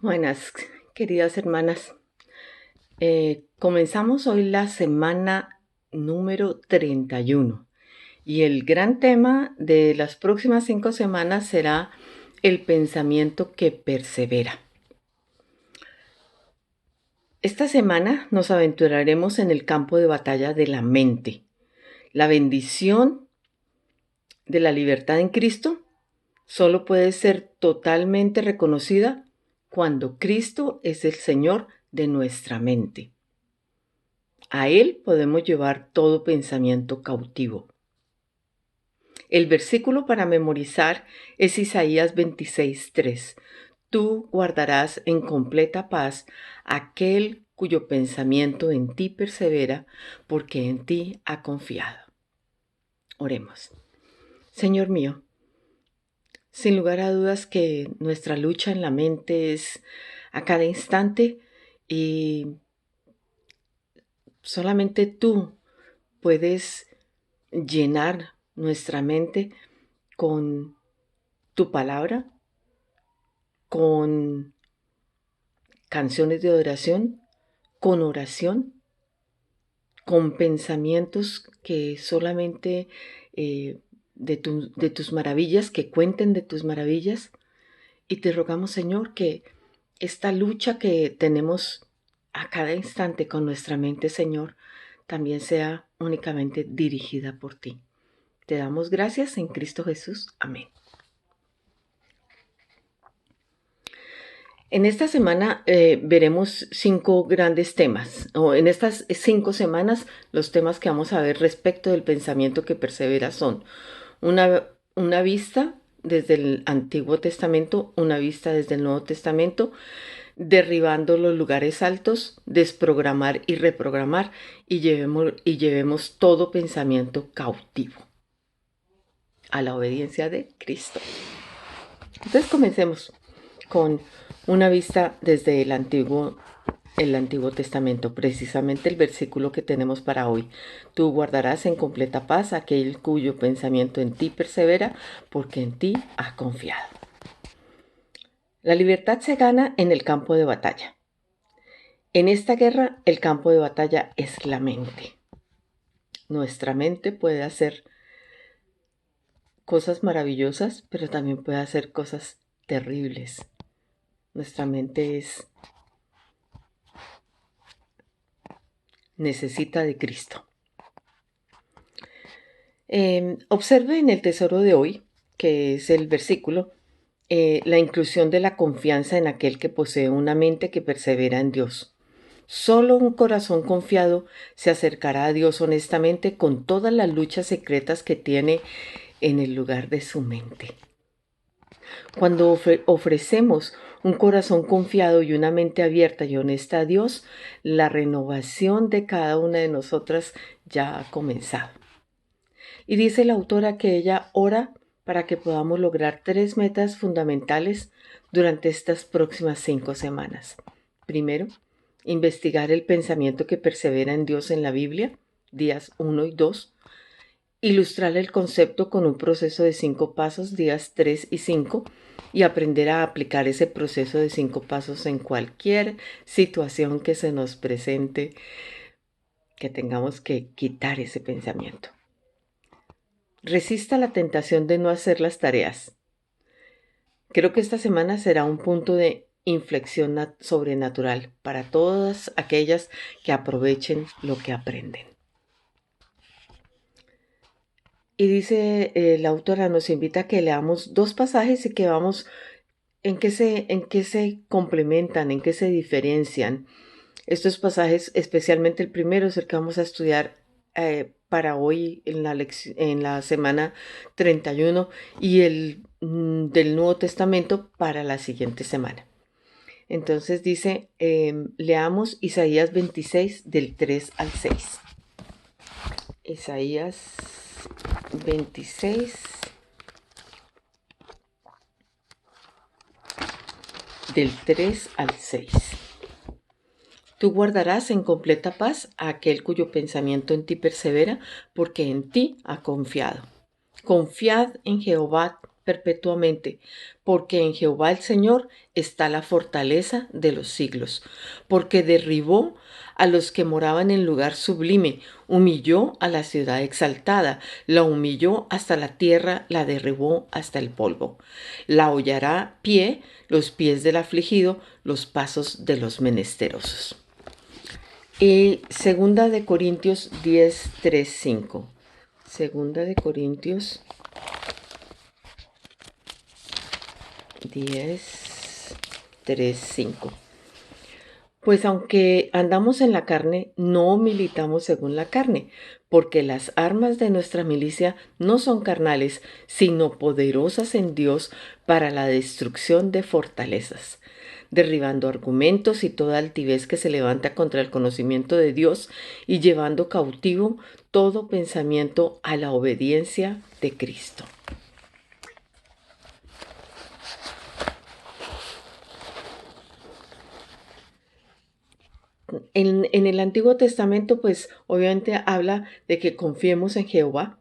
Buenas, queridas hermanas. Comenzamos hoy la semana número 31 y el gran tema de las próximas 5 semanas será el pensamiento que persevera. Esta semana nos aventuraremos en el campo de batalla de la mente. La bendición de la libertad en Cristo solo puede ser totalmente reconocida cuando Cristo es el Señor de nuestra mente. A Él podemos llevar todo pensamiento cautivo. El versículo para memorizar es Isaías 26:3. Tú guardarás en completa paz aquel cuyo pensamiento en ti persevera, porque en ti ha confiado. Oremos. Señor mío, sin lugar a dudas que nuestra lucha en la mente es a cada instante y solamente tú puedes llenar nuestra mente con tu palabra, con canciones de adoración, con oración, con pensamientos que solamente de tus maravillas, que cuenten de tus maravillas. Y te rogamos, Señor, que esta lucha que tenemos a cada instante con nuestra mente, Señor, también sea únicamente dirigida por ti. Te damos gracias en Cristo Jesús. Amén. En esta semana veremos 5 grandes temas, o en estas 5 semanas los temas que vamos a ver respecto del pensamiento que persevera son una vista desde el Antiguo Testamento, una vista desde el Nuevo Testamento, derribando los lugares altos, desprogramar y reprogramar, y llevemos todo pensamiento cautivo a la obediencia de Cristo. Entonces comencemos con una vista desde el Antiguo Testamento, precisamente el versículo que tenemos para hoy. Tú guardarás en completa paz aquel cuyo pensamiento en ti persevera, porque en ti ha confiado. La libertad se gana en el campo de batalla. En esta guerra, el campo de batalla es la mente. Nuestra mente puede hacer cosas maravillosas, pero también puede hacer cosas terribles. Nuestra mente necesita de Cristo. Observe en el tesoro de hoy, que es el versículo, la inclusión de la confianza en aquel que posee una mente que persevera en Dios. Solo un corazón confiado se acercará a Dios honestamente con todas las luchas secretas que tiene en el lugar de su mente. Cuando ofrecemos un corazón confiado y una mente abierta y honesta a Dios, la renovación de cada una de nosotras ya ha comenzado. Y dice la autora que ella ora para que podamos lograr 3 metas fundamentales durante estas próximas 5 semanas. Primero, investigar el pensamiento que persevera en Dios en la Biblia, días 1 y 2. Ilustrar el concepto con un proceso de 5 pasos, días 3 y 5, y aprender a aplicar ese proceso de 5 pasos en cualquier situación que se nos presente, que tengamos que quitar ese pensamiento. Resista la tentación de no hacer las tareas. Creo que esta semana será un punto de inflexión sobrenatural para todas aquellas que aprovechen lo que aprenden. Y dice la autora, nos invita a que leamos 2 pasajes y que vamos en qué se complementan, en qué se diferencian. Estos pasajes, especialmente el primero, es el que vamos a estudiar para hoy en la semana 31 y el del Nuevo Testamento para la siguiente semana. Entonces dice, leamos Isaías 26 del 3 al 6. Isaías 26 del 3 al 6. Tú guardarás en completa paz a aquel cuyo pensamiento en ti persevera, porque en ti ha confiado. Confiad en Jehová perpetuamente, porque en Jehová el Señor está la fortaleza de los siglos, porque derribó a los que moraban en lugar sublime, humilló a la ciudad exaltada, la humilló hasta la tierra, la derribó hasta el polvo. La hollará pie, los pies del afligido, los pasos de los menesterosos. Y segunda de Corintios 10, 3, 5. Segunda de Corintios 10, 3, 5. Pues aunque andamos en la carne, no militamos según la carne, porque las armas de nuestra milicia no son carnales, sino poderosas en Dios para la destrucción de fortalezas, derribando argumentos y toda altivez que se levanta contra el conocimiento de Dios y llevando cautivo todo pensamiento a la obediencia de Cristo. En el Antiguo Testamento, pues obviamente habla de que confiemos en Jehová,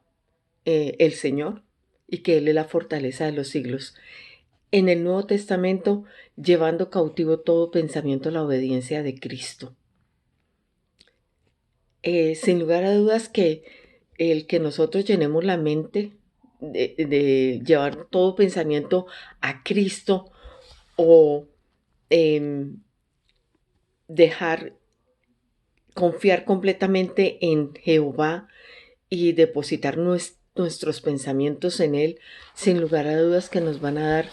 el Señor, y que Él es la fortaleza de los siglos. En el Nuevo Testamento, llevando cautivo todo pensamiento a la obediencia de Cristo. Sin lugar a dudas que el que nosotros llenemos la mente de llevar todo pensamiento a Cristo o dejar confiar completamente en Jehová y depositar nuestros pensamientos en Él, sin lugar a dudas que nos van a dar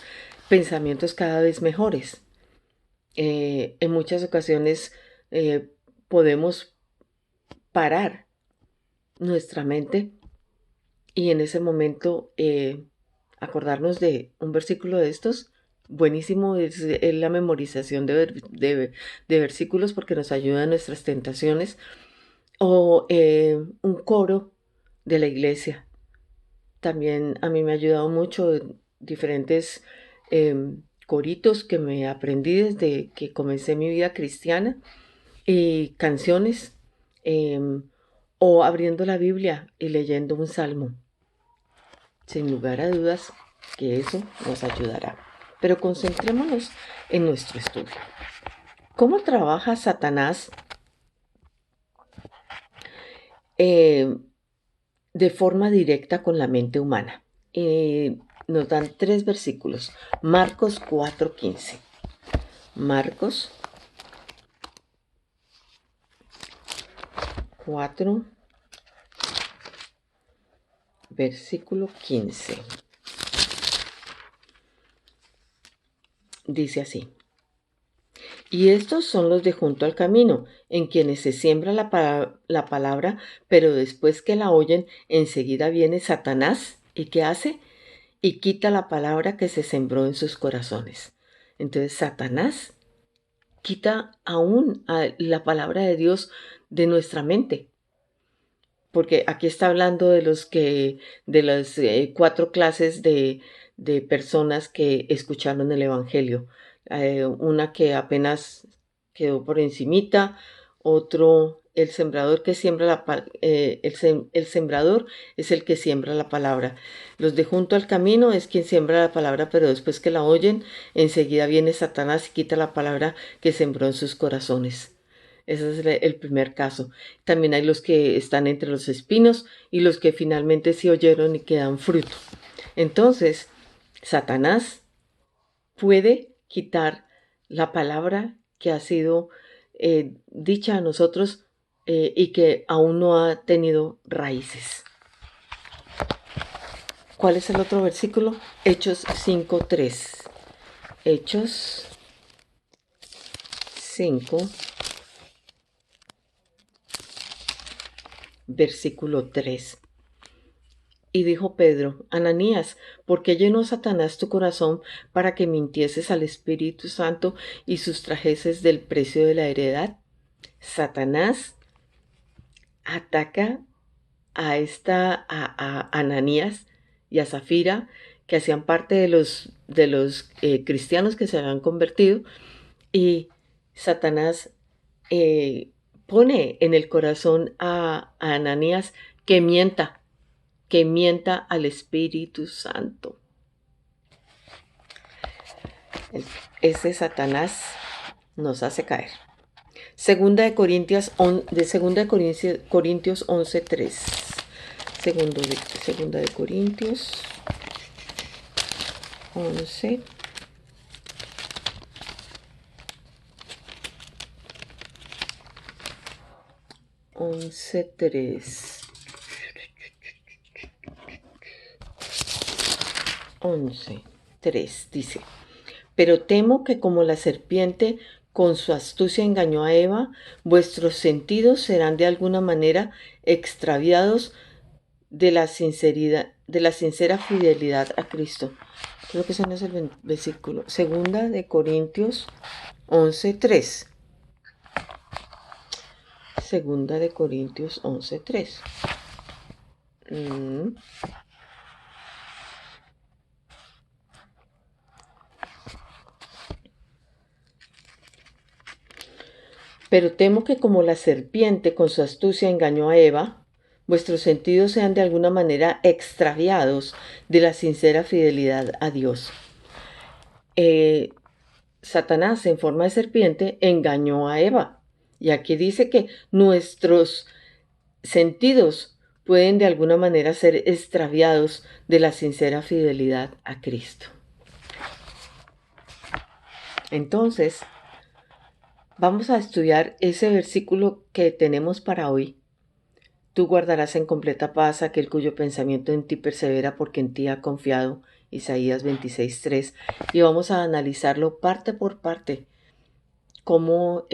pensamientos cada vez mejores. En muchas ocasiones podemos parar nuestra mente y en ese momento acordarnos de un versículo de estos. Buenísimo es la memorización de versículos porque nos ayuda en nuestras tentaciones. O un coro de la iglesia. También a mí me ha ayudado mucho diferentes coritos que me aprendí desde que comencé mi vida cristiana y canciones o abriendo la Biblia y leyendo un salmo. Sin lugar a dudas que eso nos ayudará. Pero concentrémonos en nuestro estudio. ¿Cómo trabaja Satanás de forma directa con la mente humana? Nos dan 3 versículos. Marcos 4:15. Marcos 4, versículo 15. Dice así: y estos son los de junto al camino, en quienes se siembra la palabra, pero después que la oyen, enseguida viene Satanás. ¿Y qué hace? Y quita la palabra que se sembró en sus corazones. Entonces Satanás quita aún la palabra de Dios de nuestra mente. Porque aquí está hablando de las 4 clases de personas que escucharon el Evangelio. Una que apenas quedó por encimita, otro, el sembrador que siembra el sembrador es el que siembra la palabra. Los de junto al camino es quien siembra la palabra, pero después que la oyen, enseguida viene Satanás y quita la palabra que sembró en sus corazones. Ese es el primer caso. También hay los que están entre los espinos y los que finalmente sí oyeron y que dan fruto. Entonces, Satanás puede quitar la palabra que ha sido dicha a nosotros y que aún no ha tenido raíces. ¿Cuál es el otro versículo? Hechos 5:3. Hechos 5, versículo 3. Y dijo Pedro: Ananías, ¿por qué llenó Satanás tu corazón para que mintieses al Espíritu Santo y sustrajeses del precio de la heredad? Satanás ataca a Ananías y a Zafira, que hacían parte de los cristianos que se habían convertido, y Satanás pone en el corazón a Ananías que mienta al Espíritu Santo. Ese Satanás nos hace caer. Segunda de Corintios 11:3. Segunda de Corintios 11. 11:3. 11:3 dice: Pero temo que como la serpiente con su astucia engañó a Eva, vuestros sentidos serán de alguna manera extraviados de la sincera fidelidad a Cristo. Creo que ese no es el versículo. Segunda de Corintios 11:3. Segunda de Corintios 11:3. Pero temo que como la serpiente con su astucia engañó a Eva, vuestros sentidos sean de alguna manera extraviados de la sincera fidelidad a Dios. Satanás, en forma de serpiente, engañó a Eva. Y aquí dice que nuestros sentidos pueden de alguna manera ser extraviados de la sincera fidelidad a Cristo. Entonces, vamos a estudiar ese versículo que tenemos para hoy. Tú guardarás en completa paz aquel cuyo pensamiento en ti persevera porque en ti ha confiado. Isaías 26:3. Y vamos a analizarlo parte por parte, cómo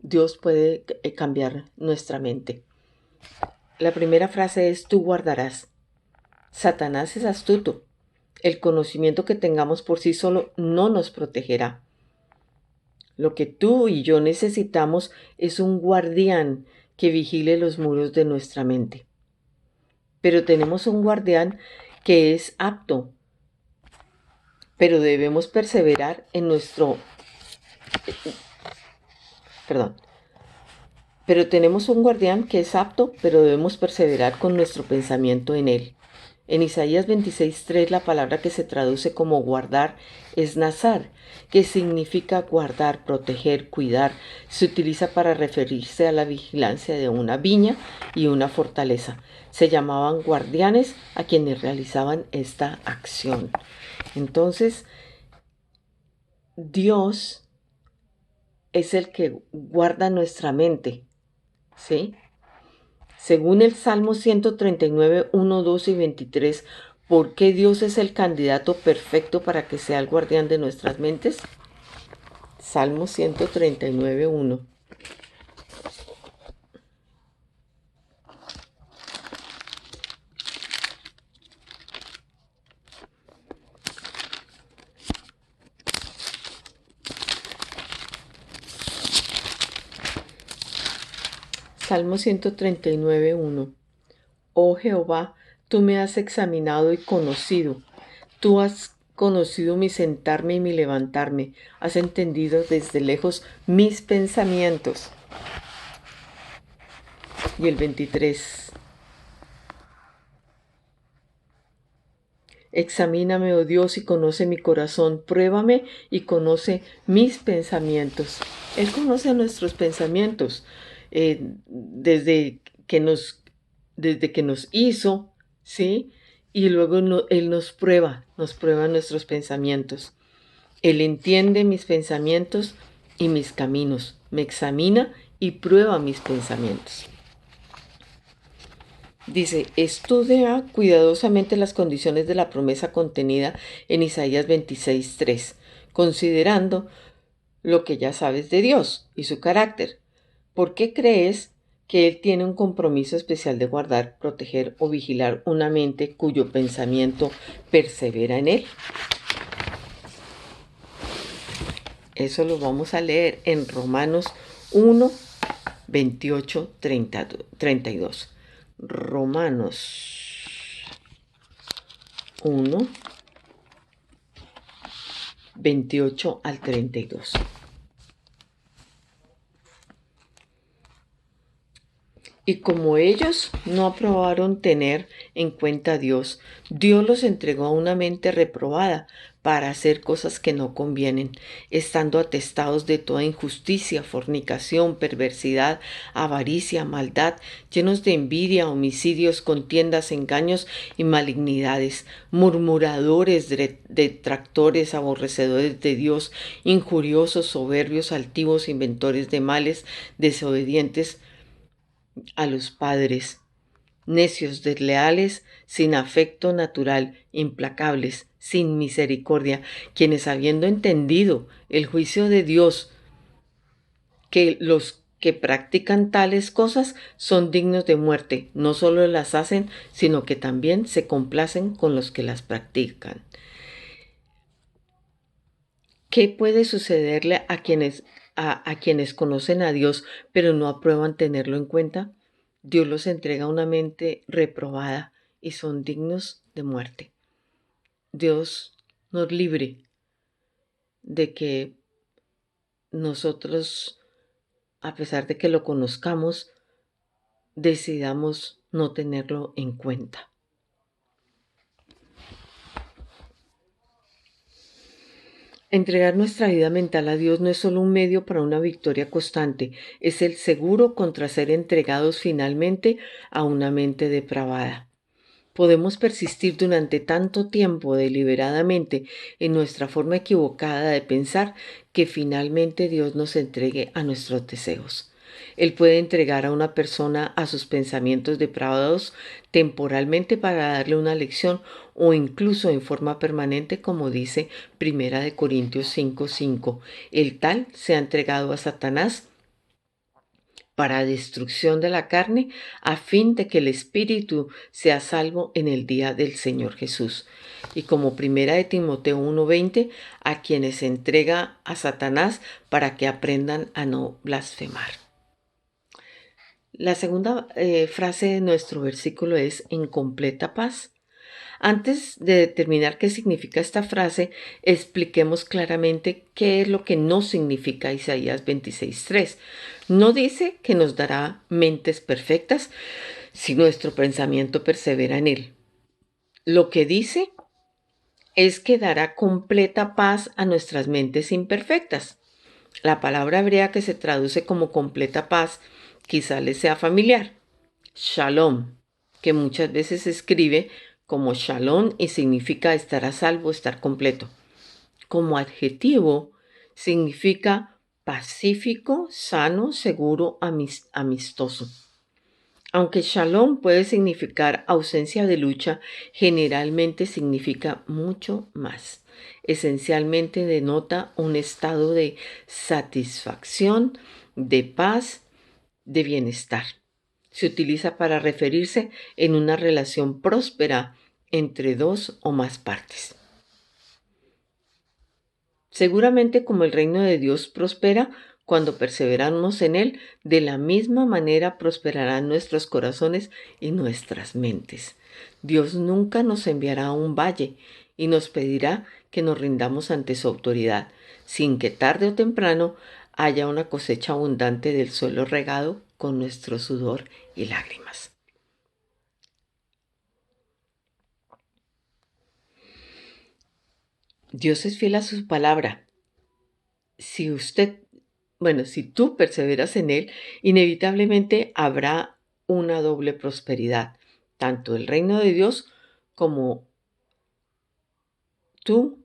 Dios puede cambiar nuestra mente. La primera frase es: tú guardarás. Satanás es astuto. El conocimiento que tengamos por sí solo no nos protegerá. Lo que tú y yo necesitamos es un guardián que vigile los muros de nuestra mente. Pero tenemos un guardián que es apto, pero debemos perseverar en nuestro... Pero tenemos un guardián que es apto, pero debemos perseverar con nuestro pensamiento en él. En Isaías 26:3 la palabra que se traduce como guardar es nazar, que significa guardar, proteger, cuidar. Se utiliza para referirse a la vigilancia de una viña y una fortaleza. Se llamaban guardianes a quienes realizaban esta acción. Entonces, Dios es el que guarda nuestra mente, ¿sí? Según el Salmo 139, 1, 2 y 23, ¿por qué Dios es el candidato perfecto para que sea el guardián de nuestras mentes? Salmo 139, 1. Salmo 139, 1. Oh Jehová, tú me has examinado y conocido. Tú has conocido mi sentarme y mi levantarme. Has entendido desde lejos mis pensamientos. Y el 23. Examíname, oh Dios, y conoce mi corazón. Pruébame y conoce mis pensamientos. Él conoce nuestros pensamientos. Desde que nos hizo, ¿sí? Y luego Él nos prueba nuestros pensamientos. Él entiende mis pensamientos y mis caminos. Me examina y prueba mis pensamientos. Dice: estudia cuidadosamente las condiciones de la promesa contenida en Isaías 26:3, considerando lo que ya sabes de Dios y su carácter. ¿Por qué crees que Él tiene un compromiso especial de guardar, proteger o vigilar una mente cuyo pensamiento persevera en Él? Eso lo vamos a leer en Romanos 1, 28, 32. Romanos 1, 28 al 32. Y como ellos no aprobaron tener en cuenta a Dios, Dios los entregó a una mente reprobada para hacer cosas que no convienen, estando atestados de toda injusticia, fornicación, perversidad, avaricia, maldad, llenos de envidia, homicidios, contiendas, engaños y malignidades, murmuradores, detractores, aborrecedores de Dios, injuriosos, soberbios, altivos, inventores de males, desobedientes a los padres, necios, desleales, sin afecto natural, implacables, sin misericordia, quienes habiendo entendido el juicio de Dios, que los que practican tales cosas son dignos de muerte, no solo las hacen, sino que también se complacen con los que las practican. ¿Qué puede sucederle a quienes conocen a Dios pero no aprueban tenerlo en cuenta? Dios los entrega a una mente reprobada y son dignos de muerte. Dios nos libre de que nosotros, a pesar de que lo conozcamos, decidamos no tenerlo en cuenta. Entregar nuestra vida mental a Dios no es solo un medio para una victoria constante, es el seguro contra ser entregados finalmente a una mente depravada. Podemos persistir durante tanto tiempo deliberadamente en nuestra forma equivocada de pensar que finalmente Dios nos entregue a nuestros deseos. Él puede entregar a una persona a sus pensamientos depravados temporalmente para darle una lección o incluso en forma permanente, como dice Primera de Corintios 5:5. El tal se ha entregado a Satanás para destrucción de la carne, a fin de que el espíritu sea salvo en el día del Señor Jesús. Y como primera de Timoteo 1:20, a quienes se entrega a Satanás para que aprendan a no blasfemar. La segunda frase de nuestro versículo es en completa paz. Antes de determinar qué significa esta frase, expliquemos claramente qué es lo que no significa Isaías 26:3. No dice que nos dará mentes perfectas si nuestro pensamiento persevera en él. Lo que dice es que dará completa paz a nuestras mentes imperfectas. La palabra hebrea que se traduce como completa paz quizá les sea familiar. Shalom, que muchas veces se escribe como shalom y significa estar a salvo, estar completo. Como adjetivo significa pacífico, sano, seguro, amistoso. Aunque shalom puede significar ausencia de lucha, generalmente significa mucho más. Esencialmente denota un estado de satisfacción, de paz, de bienestar. Se utiliza para referirse en una relación próspera entre dos o más partes. Seguramente como el reino de Dios prospera cuando perseveramos en él, de la misma manera prosperarán nuestros corazones y nuestras mentes. Dios nunca nos enviará a un valle y nos pedirá que nos rindamos ante su autoridad, sin que tarde o temprano haya una cosecha abundante del suelo regado con nuestro sudor y lágrimas. Dios es fiel a su palabra. Si tú perseveras en él, inevitablemente habrá una doble prosperidad. Tanto el reino de Dios como tú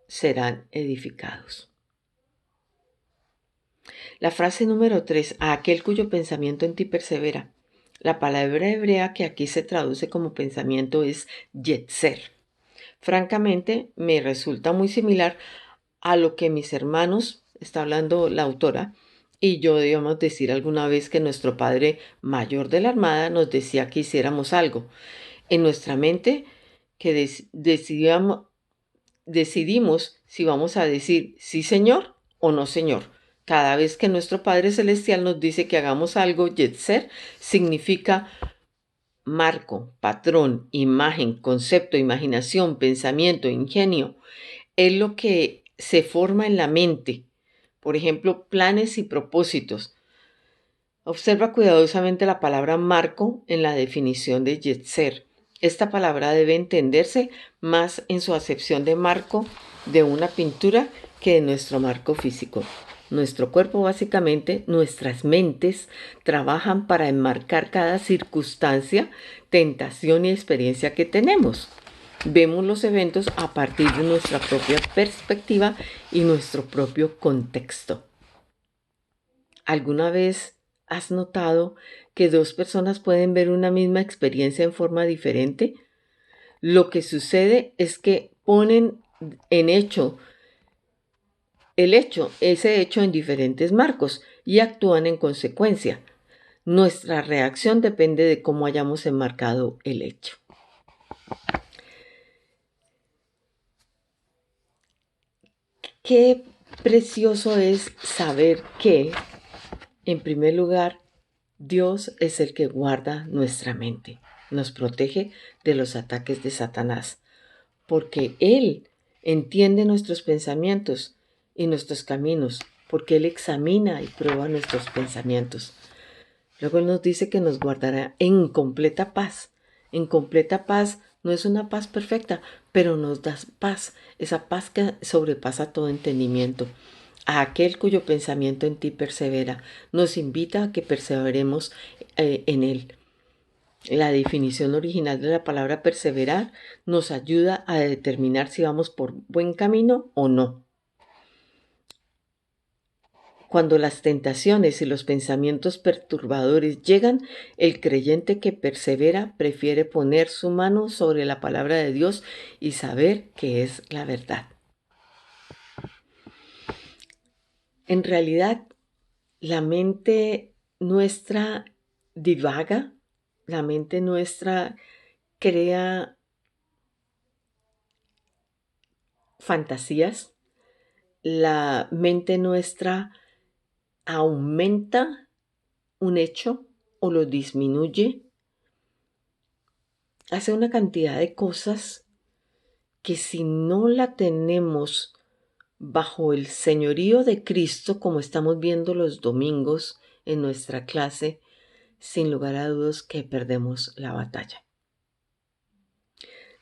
serán edificados. La frase número 3, a aquel cuyo pensamiento en ti persevera. La palabra hebrea que aquí se traduce como pensamiento es yetzer. Francamente, me resulta muy similar a lo que mis hermanos, está hablando la autora, y yo debíamos decir alguna vez que nuestro padre mayor de la Armada nos decía que hiciéramos algo. En nuestra mente, que decidimos si vamos a decir sí señor o no señor. Cada vez que nuestro Padre Celestial nos dice que hagamos algo, yetzer significa marco, patrón, imagen, concepto, imaginación, pensamiento, ingenio. Es lo que se forma en la mente. Por ejemplo, planes y propósitos. Observa cuidadosamente la palabra marco en la definición de yetzer. Esta palabra debe entenderse más en su acepción de marco de una pintura que de nuestro marco físico. Nuestro cuerpo, básicamente, nuestras mentes trabajan para enmarcar cada circunstancia, tentación y experiencia que tenemos. Vemos los eventos a partir de nuestra propia perspectiva y nuestro propio contexto. ¿Alguna vez has notado que dos personas pueden ver una misma experiencia en forma diferente? Lo que sucede es que ponen en ese hecho en diferentes marcos y actúan en consecuencia. Nuestra reacción depende de cómo hayamos enmarcado el hecho. Qué precioso es saber que, en primer lugar, Dios es el que guarda nuestra mente, nos protege de los ataques de Satanás, porque Él entiende nuestros pensamientos y nuestros caminos, porque Él examina y prueba nuestros pensamientos. Luego Él nos dice que nos guardará en completa paz. En completa paz no es una paz perfecta, pero nos da paz, esa paz que sobrepasa todo entendimiento. A aquel cuyo pensamiento en ti persevera, nos invita a que perseveremos en Él. La definición original de la palabra perseverar nos ayuda a determinar si vamos por buen camino o no. Cuando las tentaciones y los pensamientos perturbadores llegan, el creyente que persevera prefiere poner su mano sobre la palabra de Dios y saber que es la verdad. En realidad, la mente nuestra divaga, la mente nuestra crea fantasías, la mente nuestra aumenta un hecho o lo disminuye, hace una cantidad de cosas que si no la tenemos bajo el señorío de Cristo, como estamos viendo los domingos en nuestra clase, sin lugar a dudas que perdemos la batalla.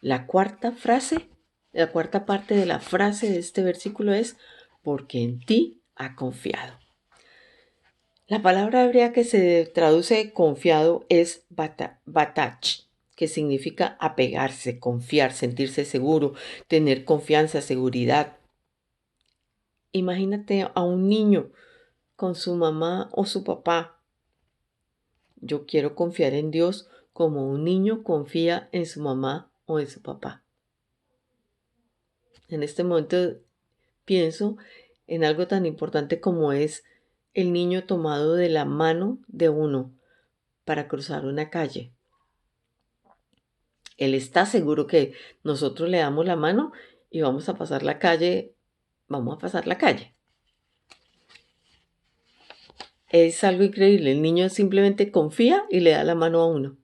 La cuarta parte de la frase de este versículo es, porque en ti ha confiado. La palabra hebrea que se traduce confiado es batach, que significa apegarse, confiar, sentirse seguro, tener confianza, seguridad. Imagínate a un niño con su mamá o su papá. Yo quiero confiar en Dios como un niño confía en su mamá o en su papá. En este momento pienso en algo tan importante como es el niño tomado de la mano de uno para cruzar una calle. Él está seguro que nosotros le damos la mano y vamos a pasar la calle, Es algo increíble, el niño simplemente confía y le da la mano a uno.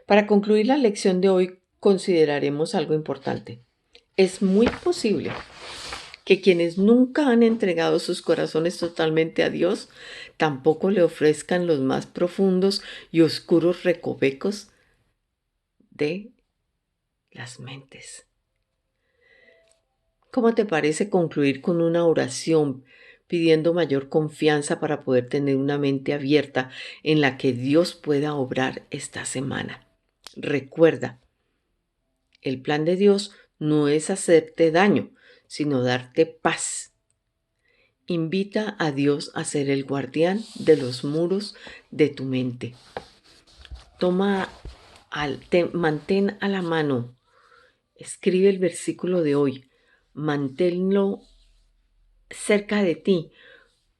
Para concluir la lección de hoy, consideraremos algo importante. Es muy posible que quienes nunca han entregado sus corazones totalmente a Dios, tampoco le ofrezcan los más profundos y oscuros recovecos de las mentes. ¿Cómo te parece concluir con una oración pidiendo mayor confianza para poder tener una mente abierta en la que Dios pueda obrar esta semana? Recuerda, el plan de Dios no es hacerte daño, sino darte paz. Invita a Dios a ser el guardián de los muros de tu mente. Mantén a la mano. Escribe el versículo de hoy. Manténlo cerca de ti.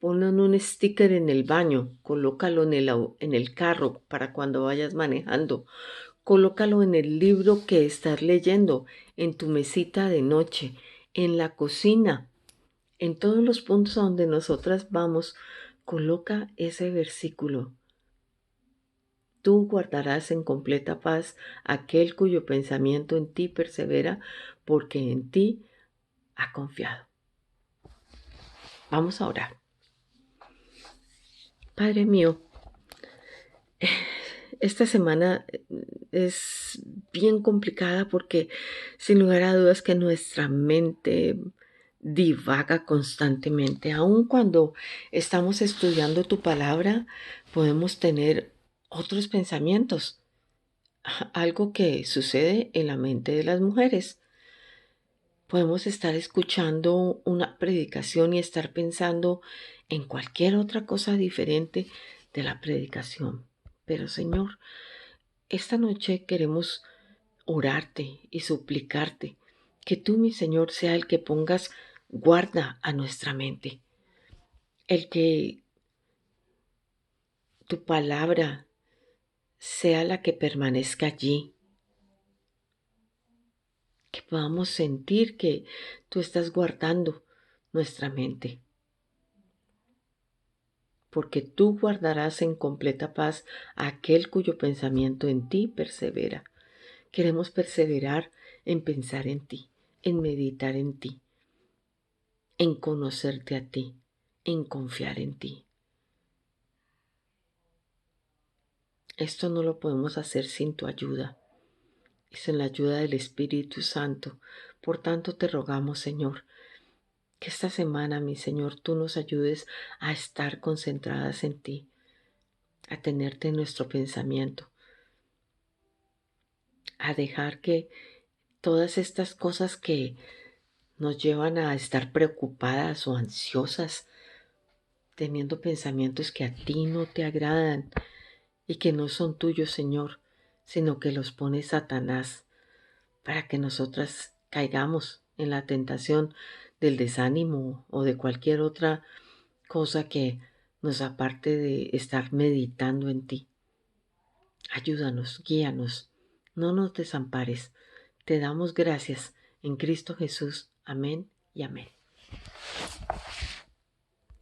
Ponlo en un sticker en el baño. Colócalo en el carro para cuando vayas manejando. Colócalo en el libro que estás leyendo, en tu mesita de noche, en la cocina. En todos los puntos a donde nosotras vamos, coloca ese versículo. Tú guardarás en completa paz aquel cuyo pensamiento en ti persevera, porque en ti ha confiado. Vamos a orar. Padre mío, Esta semana es bien complicada porque sin lugar a dudas que nuestra mente divaga constantemente. Aun cuando estamos estudiando tu palabra, podemos tener otros pensamientos. Algo que sucede en la mente de las mujeres. Podemos estar escuchando una predicación y estar pensando en cualquier otra cosa diferente de la predicación. Pero Señor, esta noche queremos orarte y suplicarte que tú, mi Señor, sea el que pongas guarda a nuestra mente, el que tu palabra sea la que permanezca allí, que podamos sentir que tú estás guardando nuestra mente, porque tú guardarás en completa paz a aquel cuyo pensamiento en ti persevera. Queremos perseverar en pensar en ti, en meditar en ti, en conocerte a ti, en confiar en ti. Esto no lo podemos hacer sin tu ayuda y sin la ayuda del Espíritu Santo. Por tanto, te rogamos, Señor, que esta semana, mi Señor, tú nos ayudes a estar concentradas en ti, a tenerte en nuestro pensamiento, a dejar que todas estas cosas que nos llevan a estar preocupadas o ansiosas, teniendo pensamientos que a ti no te agradan y que no son tuyos, Señor, sino que los pone Satanás para que nosotras caigamos en la tentación del desánimo o de cualquier otra cosa que nos aparte de estar meditando en ti. Ayúdanos, guíanos, no nos desampares. Te damos gracias en Cristo Jesús. Amén y amén.